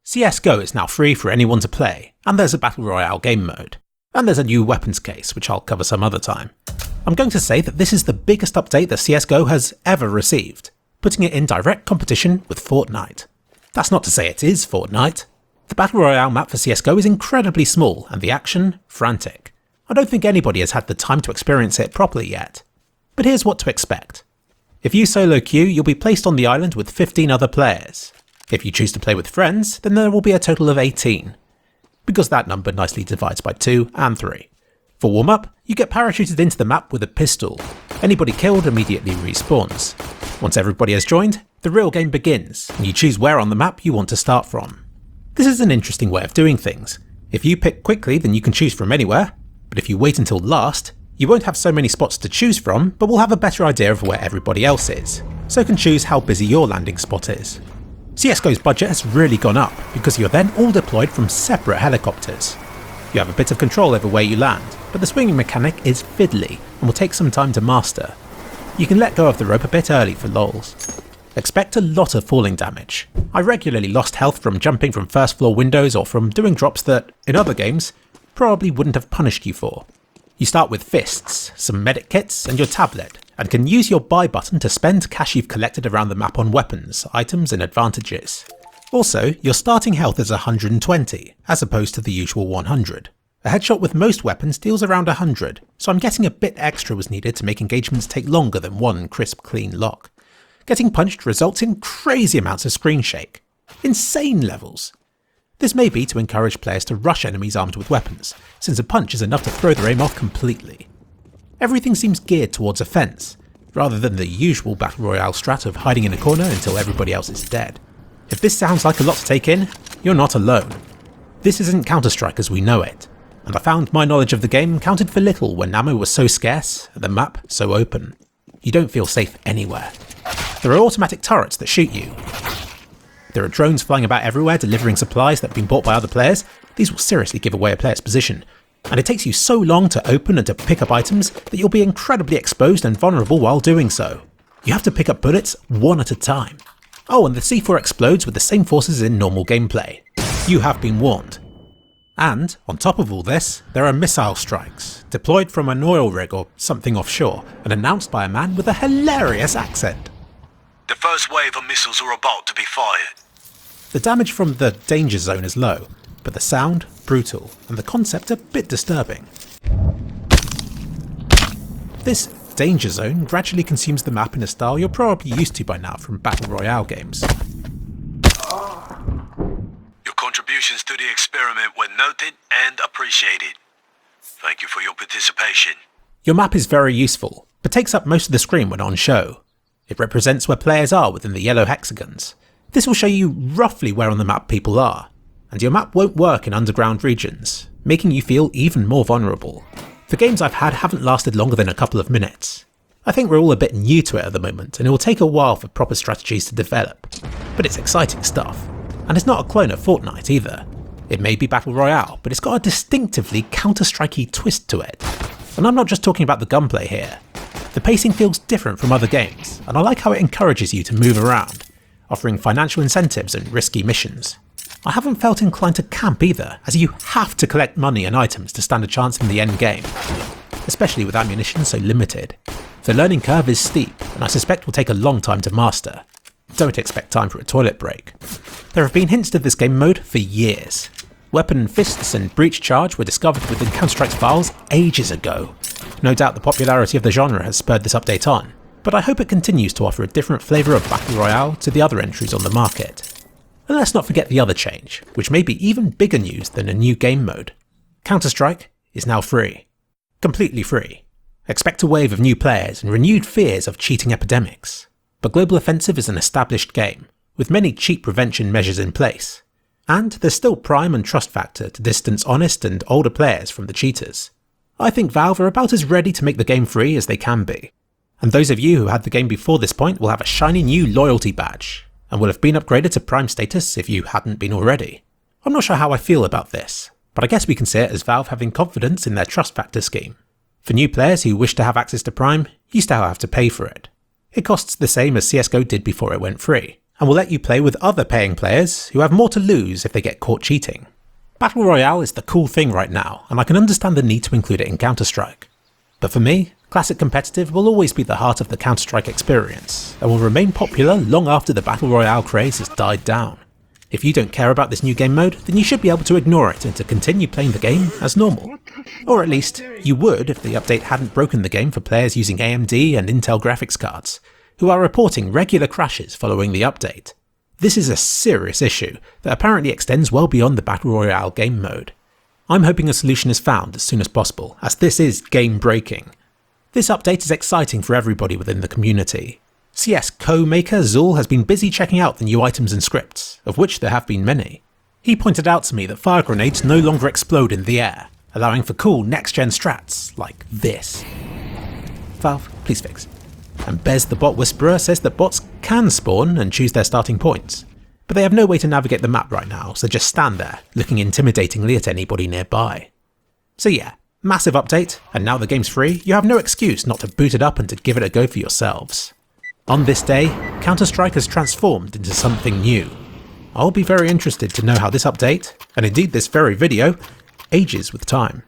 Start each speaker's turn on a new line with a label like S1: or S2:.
S1: CSGO is now free for anyone to play, and there's a Battle Royale game mode. And there's a new weapons case, which I'll cover some other time. I'm going to say that this is the biggest update that CSGO has ever received, putting it in direct competition with Fortnite. That's not to say it is Fortnite. The Battle Royale map for CSGO is incredibly small and the action frantic. I don't think anybody has had the time to experience it properly yet. But here's what to expect. If you solo queue, you'll be placed on the island with 15 other players. If you choose to play with friends, then there will be a total of 18. Because that number nicely divides by 2 and 3. For warm-up, you get parachuted into the map with a pistol. Anybody killed immediately respawns. Once everybody has joined, the real game begins, and you choose where on the map you want to start from. This is an interesting way of doing things. If you pick quickly, then you can choose from anywhere, but if you wait until last, you won't have so many spots to choose from, but will have a better idea of where everybody else is, so can choose how busy your landing spot is. CSGO's budget has really gone up, because you're then all deployed from separate helicopters. You have a bit of control over where you land, but the swinging mechanic is fiddly and will take some time to master. You can let go of the rope a bit early for lols. Expect a lot of falling damage. I regularly lost health from jumping from first floor windows or from doing drops that, in other games, probably wouldn't have punished you for. You start with fists, some medic kits and your tablet, and can use your buy button to spend cash you've collected around the map on weapons, items and advantages. Also, your starting health is 120, as opposed to the usual 100. A headshot with most weapons deals around 100, so I'm guessing a bit extra was needed to make engagements take longer than one crisp clean lock. Getting punched results in crazy amounts of screen shake. Insane levels. This may be to encourage players to rush enemies armed with weapons, since a punch is enough to throw their aim off completely. Everything seems geared towards offense, rather than the usual Battle Royale strat of hiding in a corner until everybody else is dead. If this sounds like a lot to take in, you're not alone. This isn't Counter-Strike as we know it, and I found my knowledge of the game counted for little when ammo was so scarce and the map so open. You don't feel safe anywhere. There are automatic turrets that shoot you. There are drones flying about everywhere delivering supplies that have been bought by other players. These will seriously give away a player's position. And it takes you so long to open and to pick up items that you'll be incredibly exposed and vulnerable while doing so. You have to pick up bullets one at a time. Oh, and the C4 explodes with the same forces in normal gameplay. You have been warned. And, on top of all this, there are missile strikes, deployed from an oil rig or something offshore, and announced by a man with a hilarious accent.
S2: The first wave of missiles are about to be fired.
S1: The damage from the danger zone is low, but the sound, brutal, and the concept a bit disturbing. This danger zone gradually consumes the map in a style you're probably used to by now from Battle Royale games.
S2: Your contributions to the experiment were noted and appreciated. Thank you for your participation.
S1: Your map is very useful, but takes up most of the screen when on show. It represents where players are within the yellow hexagons. This will show you roughly where on the map people are, and your map won't work in underground regions, making you feel even more vulnerable. The games I've had haven't lasted longer than a couple of minutes. I think we're all a bit new to it at the moment, and it will take a while for proper strategies to develop. But it's exciting stuff. And it's not a clone of Fortnite either. It may be Battle Royale, but it's got a distinctively Counter-Strike-y twist to it. And I'm not just talking about the gunplay here. The pacing feels different from other games, and I like how it encourages you to move around, offering financial incentives and risky missions. I haven't felt inclined to camp either, as you have to collect money and items to stand a chance in the end game, especially with ammunition so limited. The learning curve is steep, and I suspect will take a long time to master. Don't expect time for a toilet break. There have been hints to this game mode for years. Weapon fists and breach charge were discovered within Counter-Strike's files ages ago. No doubt the popularity of the genre has spurred this update on, but I hope it continues to offer a different flavour of Battle Royale to the other entries on the market. And let's not forget the other change, which may be even bigger news than a new game mode. Counter-Strike is now free. Completely free. Expect a wave of new players and renewed fears of cheating epidemics. But Global Offensive is an established game, with many cheat prevention measures in place. And there's still Prime and Trust Factor to distance honest and older players from the cheaters. I think Valve are about as ready to make the game free as they can be. And those of you who had the game before this point will have a shiny new loyalty badge, and will have been upgraded to Prime status if you hadn't been already. I'm not sure how I feel about this, but I guess we can see it as Valve having confidence in their Trust Factor scheme. For new players who wish to have access to Prime, you still have to pay for it. It costs the same as CSGO did before it went free, and will let you play with other paying players who have more to lose if they get caught cheating. Battle Royale is the cool thing right now, and I can understand the need to include it in Counter-Strike. But for me, Classic Competitive will always be the heart of the Counter-Strike experience, and will remain popular long after the Battle Royale craze has died down. If you don't care about this new game mode, then you should be able to ignore it and to continue playing the game as normal. Or at least, you would if the update hadn't broken the game for players using AMD and Intel graphics cards, who are reporting regular crashes following the update. This is a serious issue that apparently extends well beyond the Battle Royale game mode. I'm hoping a solution is found as soon as possible, as this is game breaking. This update is exciting for everybody within the community. CSGO maker Zul has been busy checking out the new items and scripts, of which there have been many. He pointed out to me that fire grenades no longer explode in the air, allowing for cool next-gen strats like this. Valve, please fix. And Bez the Bot Whisperer says that bots can spawn and choose their starting points, but they have no way to navigate the map right now, so just stand there, looking intimidatingly at anybody nearby. So yeah, massive update, and now the game's free, you have no excuse not to boot it up and to give it a go for yourselves. On this day, Counter-Strike has transformed into something new. I'll be very interested to know how this update, and indeed this very video, ages with time.